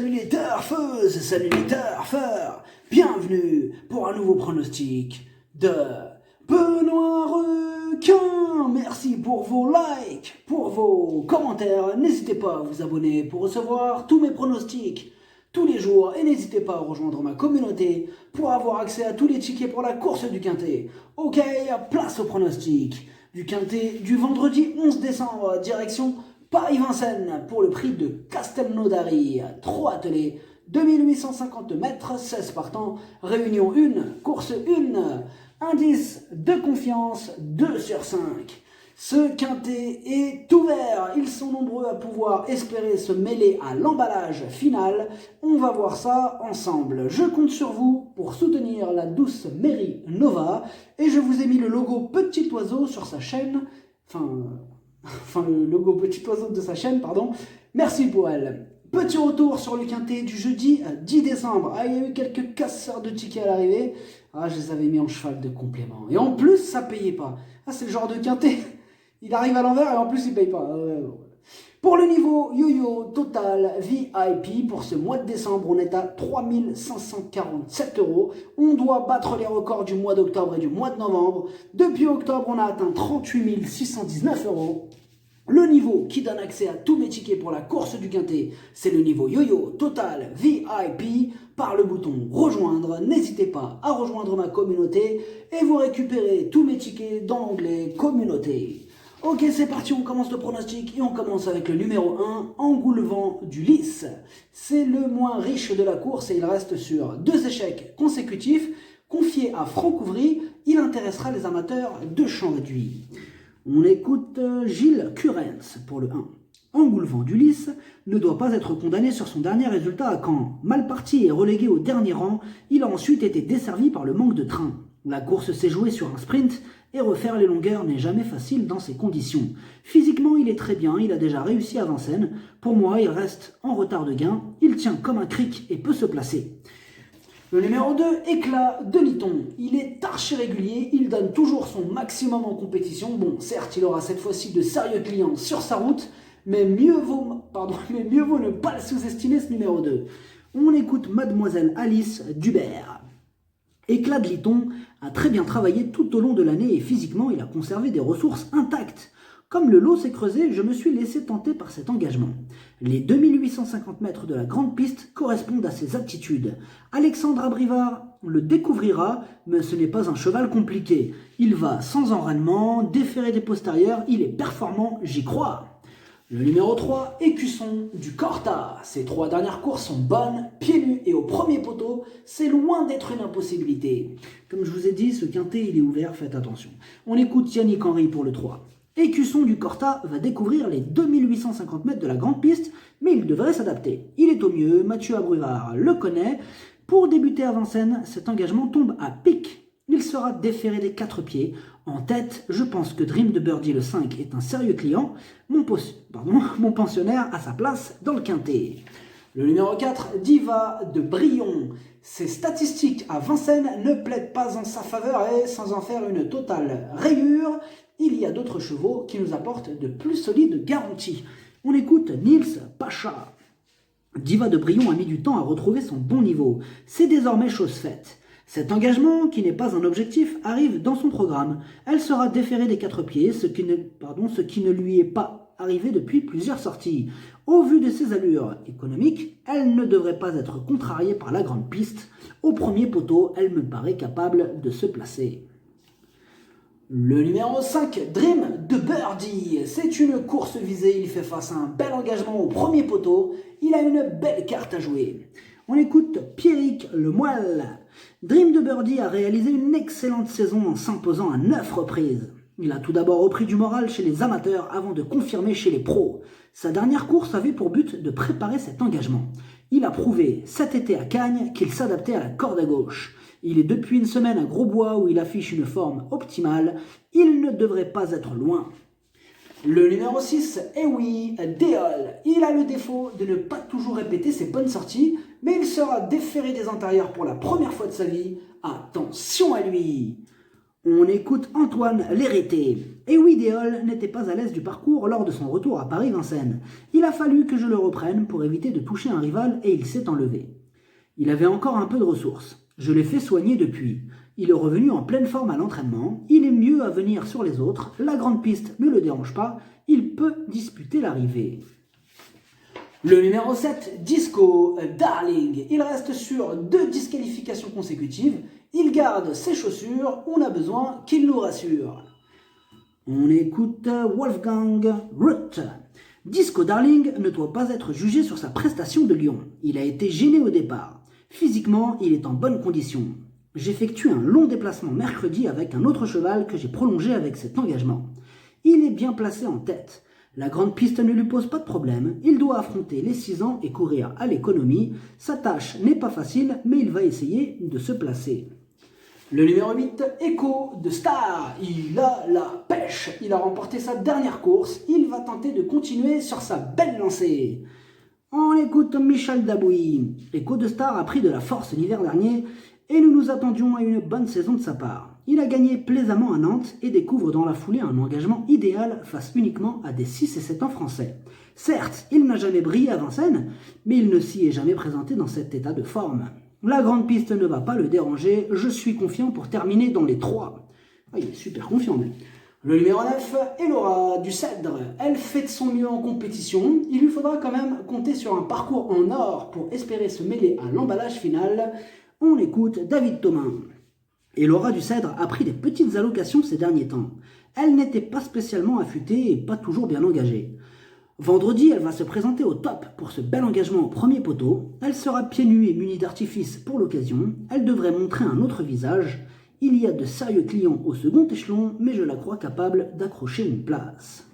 Salut les turfeuses, salut les turfeurs. Bienvenue pour un nouveau pronostic de Benoît Requin. Merci pour vos likes, pour vos commentaires. N'hésitez pas à vous abonner pour recevoir tous mes pronostics tous les jours. Et n'hésitez pas à rejoindre ma communauté pour avoir accès à tous les tickets pour la course du Quintet. Ok, place au pronostic du Quintet du vendredi 11 décembre, direction Paris-Vincennes pour le prix de Castelnaudary. 3 attelés, 2850 mètres, 16 partants, réunion 1, course 1, indice de confiance 2 sur 5. Ce quintet est ouvert, ils sont nombreux à pouvoir espérer se mêler à l'emballage final. On va voir ça ensemble. Je compte sur vous pour soutenir la douce Mary Nova et je vous ai mis le logo Petit Oiseau sur sa chaîne, le logo Petit Oiseau de sa chaîne, pardon. Merci pour elle. Petit retour sur le quintet du jeudi 10 décembre. Il y a eu quelques casseurs de tickets à l'arrivée. Je les avais mis en cheval de complément. Et en plus, ça payait pas. C'est le genre de quintet. Il arrive à l'envers et en plus, il paye pas. Pour le niveau yo-yo total VIP, pour ce mois de décembre, on est à 3547 €. On doit battre les records du mois d'octobre et du mois de novembre. Depuis octobre, on a atteint 38 619 €. Le niveau qui donne accès à tous mes tickets pour la course du Quintet, c'est le niveau yo-yo total VIP par le bouton rejoindre. N'hésitez pas à rejoindre ma communauté et vous récupérez tous mes tickets dans l'onglet communauté. Ok, c'est parti, on commence le pronostic et on commence avec le numéro 1, Engoulevent du Lys. C'est le moins riche de la course et il reste sur 2 échecs consécutifs. Confié à Franck Ouvry, il intéressera les amateurs de champ réduit. On écoute Gilles Curens pour le 1. Engoulevent du Lys ne doit pas être condamné sur son dernier résultat à Caen. Mal parti et relégué au dernier rang, il a ensuite été desservi par le manque de train. La course s'est jouée sur un sprint et refaire les longueurs n'est jamais facile dans ces conditions. Physiquement, il est très bien, il a déjà réussi à Vincennes. Pour moi, il reste en retard de gain, il tient comme un cric et peut se placer. Le numéro 2, Éclat de Liton. Il est archi régulier, il donne toujours son maximum en compétition. Bon, certes, il aura cette fois-ci de sérieux clients sur sa route, mais mieux vaut ne pas le sous-estimer, ce numéro 2. On écoute Mademoiselle Alice Dubert. Éclat de Liton a très bien travaillé tout au long de l'année et physiquement, il a conservé des ressources intactes. Comme le lot s'est creusé, je me suis laissé tenter par cet engagement. Les 2850 mètres de la grande piste correspondent à ses aptitudes. Alexandre Abrivard le découvrira, mais ce n'est pas un cheval compliqué. Il va sans enrânement, déféré des postérieurs, il est performant, j'y crois. Le numéro 3, Écusson du Corta. Ses 3 dernières courses sont bonnes, pieds nus et au premier poteau, c'est loin d'être une impossibilité. Comme je vous ai dit, ce quintet il est ouvert, faites attention. On écoute Yannick Henry pour le 3. Écusson du Corta va découvrir les 2850 mètres de la grande piste, mais il devrait s'adapter. Il est au mieux, Mathieu Abrivard le connaît. Pour débuter à Vincennes, cet engagement tombe à pic. Il sera déféré des 4 pieds. En tête, je pense que Dream de Birdie le 5 est un sérieux client. Mon pensionnaire a sa place dans le quintet. Le numéro 4, Diva de Brion. Ses statistiques à Vincennes ne plaident pas en sa faveur et sans en faire une totale rayure, il y a d'autres chevaux qui nous apportent de plus solides garanties. On écoute Nils Pacha. Diva de Brion a mis du temps à retrouver son bon niveau. C'est désormais chose faite. Cet engagement, qui n'est pas un objectif, arrive dans son programme. Elle sera déférée des 4 pieds, ce qui ne lui est pas arrivé depuis plusieurs sorties. Au vu de ses allures économiques, elle ne devrait pas être contrariée par la grande piste. Au premier poteau, elle me paraît capable de se placer. Le numéro 5, Dream de Birdie. C'est une course visée, il fait face à un bel engagement au premier poteau. Il a une belle carte à jouer. On écoute Pierrick Lemoyle. Dream de Birdie a réalisé une excellente saison en s'imposant à 9 reprises. Il a tout d'abord repris du moral chez les amateurs avant de confirmer chez les pros. Sa dernière course avait pour but de préparer cet engagement. Il a prouvé cet été à Cagnes qu'il s'adaptait à la corde à gauche. Il est depuis une semaine à Grosbois où il affiche une forme optimale. Il ne devrait pas être loin. Le numéro 6, Déol. Il a le défaut de ne pas toujours répéter ses bonnes sorties, mais il sera déféré des antérieurs pour la première fois de sa vie. Attention à lui. On écoute Antoine Lérité. Et oui, Déol n'était pas à l'aise du parcours lors de son retour à Paris-Vincennes. Il a fallu que je le reprenne pour éviter de toucher un rival et il s'est enlevé. Il avait encore un peu de ressources. Je l'ai fait soigner depuis. Il est revenu en pleine forme à l'entraînement. Il est mieux à venir sur les autres. La grande piste ne le dérange pas. Il peut disputer l'arrivée. Le numéro 7, Disco Darling. Il reste sur 2 disqualifications consécutives. Il garde ses chaussures. On a besoin qu'il nous rassure. On écoute Wolfgang Ruth. Disco Darling ne doit pas être jugé sur sa prestation de Lyon. Il a été gêné au départ. Physiquement, il est en bonne condition. J'effectue un long déplacement mercredi avec un autre cheval que j'ai prolongé avec cet engagement. Il est bien placé en tête. La grande piste ne lui pose pas de problème. Il doit affronter les 6 ans et courir à l'économie. Sa tâche n'est pas facile, mais il va essayer de se placer. Le numéro 8, Echo de Star. Il a la pêche. Il a remporté sa dernière course. Il va tenter de continuer sur sa belle lancée. On écoute Michel Dabouy. Echo de Star a pris de la force l'hiver dernier et nous nous attendions à une bonne saison de sa part. Il a gagné plaisamment à Nantes et découvre dans la foulée un engagement idéal face uniquement à des 6 et 7 ans français. Certes, il n'a jamais brillé à Vincennes, mais il ne s'y est jamais présenté dans cet état de forme. La grande piste ne va pas le déranger, je suis confiant pour terminer dans les 3. Ah, il est super confiant même. Le numéro 9, Elora du Cèdre. Elle fait de son mieux en compétition. Il lui faudra quand même compter sur un parcours en or pour espérer se mêler à l'emballage final. On écoute David Thomas. Elora du Cèdre a pris des petites allocations ces derniers temps. Elle n'était pas spécialement affûtée et pas toujours bien engagée. Vendredi, elle va se présenter au top pour ce bel engagement au premier poteau. Elle sera pieds nus et munie d'artifice pour l'occasion. Elle devrait montrer un autre visage. Il y a de sérieux clients au second échelon, mais je la crois capable d'accrocher une place.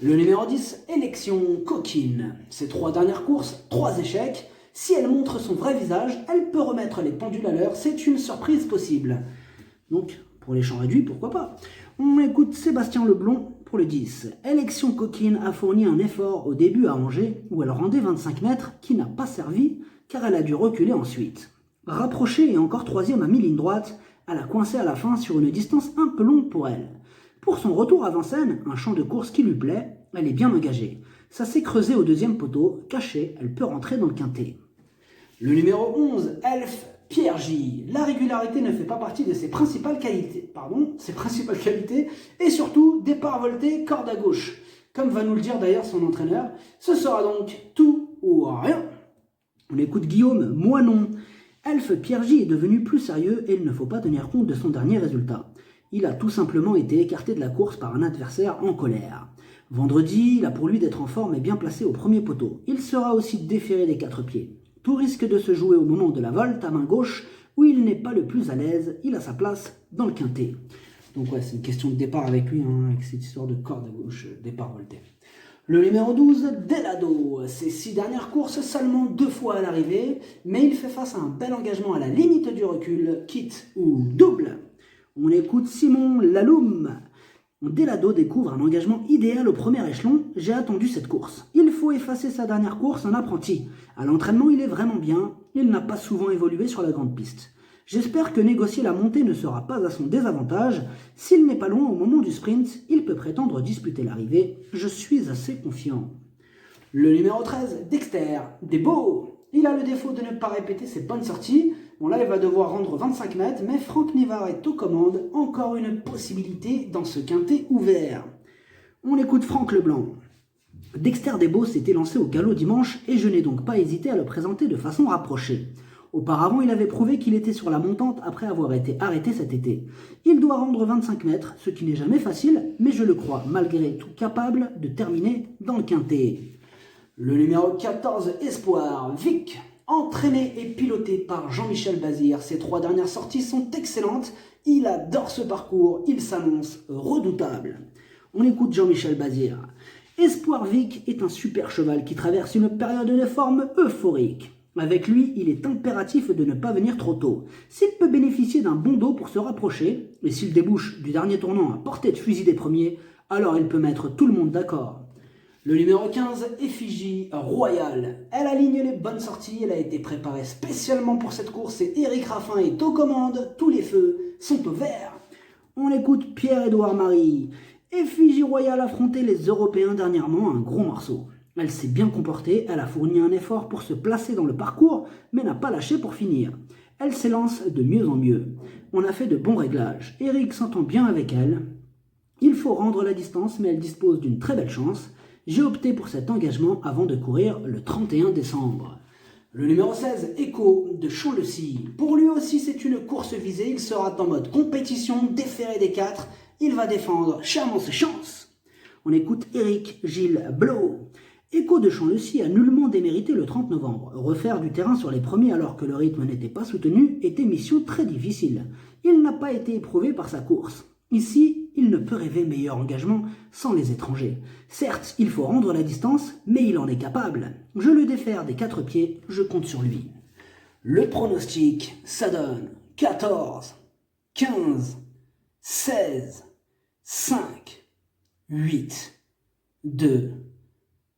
Le numéro 10, Élection Coquine. Ses 3 dernières courses, 3 échecs. Si elle montre son vrai visage, elle peut remettre les pendules à l'heure. C'est une surprise possible. Donc, pour les champs réduits, pourquoi pas. On écoute Sébastien Leblond pour le 10. Élection Coquine a fourni un effort au début à Angers, où elle rendait 25 mètres, qui n'a pas servi, car elle a dû reculer ensuite. Rapprochée et encore 3e à mi-ligne droite, elle a coincé à la fin sur une distance un peu longue pour elle. Pour son retour à Vincennes, un champ de course qui lui plaît, elle est bien engagée. Ça s'est creusé au 2e poteau, cachée, elle peut rentrer dans le quintet. Le numéro 11, Elf Pierre J. La régularité ne fait pas partie de ses principales qualités. Et surtout, départ volté, corde à gauche. Comme va nous le dire d'ailleurs son entraîneur, ce sera donc tout ou rien. On écoute Guillaume Moinon. Elf Pierre J est devenu plus sérieux et il ne faut pas tenir compte de son dernier résultat. Il a tout simplement été écarté de la course par un adversaire en colère. Vendredi, il a pour lui d'être en forme et bien placé au premier poteau. Il sera aussi déféré des 4 pieds. Tout risque de se jouer au moment de la volte à main gauche où il n'est pas le plus à l'aise. Il a sa place dans le quintet. Donc ouais, c'est une question de départ avec lui, avec cette histoire de corde à gauche, départ volté. Le numéro 12, Delado. Ses 6 dernières courses, seulement 2 fois à l'arrivée, mais il fait face à un bel engagement à la limite du recul, quitte ou double. On écoute Simon Laloum. Delado découvre un engagement idéal au premier échelon. J'ai attendu cette course. Il faut effacer sa dernière course en apprenti. À l'entraînement, il est vraiment bien. Il n'a pas souvent évolué sur la grande piste. J'espère que négocier la montée ne sera pas à son désavantage. S'il n'est pas loin au moment du sprint, il peut prétendre disputer l'arrivée. Je suis assez confiant. Le numéro 13, Dexter Desbeaux. Il a le défaut de ne pas répéter ses bonnes sorties. Bon là, il va devoir rendre 25 mètres, mais Franck Nivard est aux commandes. Encore une possibilité dans ce quintet ouvert. On écoute Franck Leblanc. Dexter Desbeaux s'était lancé au galop dimanche et je n'ai donc pas hésité à le présenter de façon rapprochée. Auparavant, il avait prouvé qu'il était sur la montante après avoir été arrêté cet été. Il doit rendre 25 mètres, ce qui n'est jamais facile, mais je le crois malgré tout capable de terminer dans le quintet. Le numéro 14, Espoir, Vic. Entraîné et piloté par Jean-Michel Bazir, ses 3 dernières sorties sont excellentes. Il adore ce parcours, il s'annonce redoutable. On écoute Jean-Michel Bazir. Espoir Vic est un super cheval qui traverse une période de forme euphorique. Avec lui, il est impératif de ne pas venir trop tôt. S'il peut bénéficier d'un bon dos pour se rapprocher, et s'il débouche du dernier tournant à portée de fusil des premiers, alors il peut mettre tout le monde d'accord. Le numéro 15, Effigie Royale. Elle aligne les bonnes sorties, elle a été préparée spécialement pour cette course et Eric Raffin est aux commandes, tous les feux sont au vert. On écoute Pierre-Édouard Marie. Effigie Royale affrontait les Européens dernièrement un gros morceau. Elle s'est bien comportée, elle a fourni un effort pour se placer dans le parcours, mais n'a pas lâché pour finir. Elle s'élance de mieux en mieux. On a fait de bons réglages. Eric s'entend bien avec elle. Il faut rendre la distance, mais elle dispose d'une très belle chance. J'ai opté pour cet engagement avant de courir le 31 décembre. Le numéro 16, Echo de Champ-le-Cy. Pour lui aussi, c'est une course visée. Il sera en mode compétition, déféré des 4. Il va défendre chèrement ses chances. On écoute Eric Gilles Blo. Echo de Champ-le-Cy a nullement démérité le 30 novembre. Refaire du terrain sur les premiers alors que le rythme n'était pas soutenu était mission très difficile. Il n'a pas été éprouvé par sa course. Ici, il ne peut rêver meilleur engagement sans les étrangers. Certes, il faut rendre la distance, mais il en est capable. Je le défère des 4 pieds, je compte sur lui. Le pronostic, ça donne 14, 15, 16, 5, 8, 2,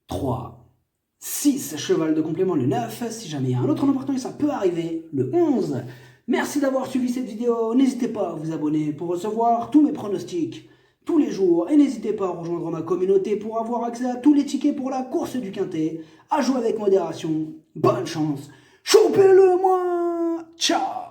3, 6, cheval de complément le 9, si jamais il y a un autre important et ça peut arriver, le 11. Merci d'avoir suivi cette vidéo, n'hésitez pas à vous abonner pour recevoir tous mes pronostics tous les jours et n'hésitez pas à rejoindre ma communauté pour avoir accès à tous les tickets pour la course du Quintet, à jouer avec modération, bonne chance, chopez-le moi, ciao.